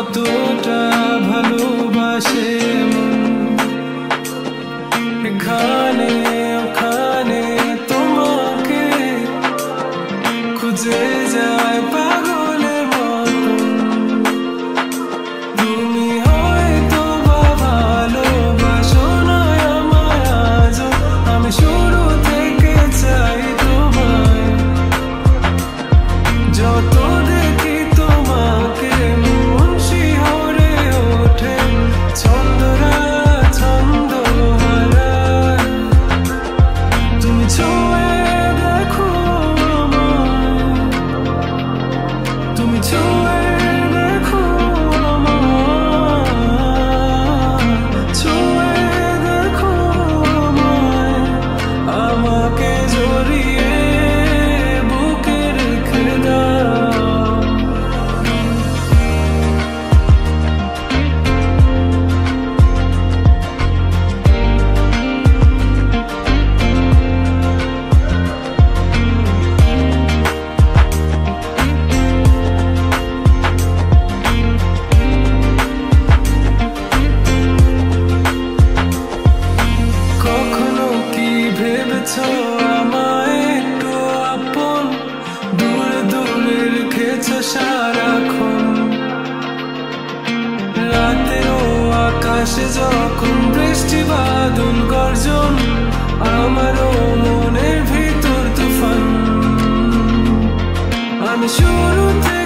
কতটা ভালোবাসে এখানে ওখানে তোমাকে খুঁজে যায় পাগলের মতন। তুমি হয়তো বা ভালোবাসো না আমায় আজও, আমি শুরু থেকে চাই তোমায়। যত দেখি তোমাকে মন শিহরে ওঠে, ছন্দরা ছন্দ হারায়। তুমি ছুঁয়ে দেখো আমায়, তুমি ছুঁয়ে দেখো আমায়, ছুঁয়ে দেখো আমায়, আমাকে জড়িয়ে বুকে রেখে দাও। কখনো কি ভেবেছো আমায় একটু আপন, দূরে দূরে রেখেছো সারাক্ষণ। রাতেরও আকাশে যখন বৃষ্টি বাদল গর্জন, আমারও মনের ভিতর তুফান। আমি শুরুতে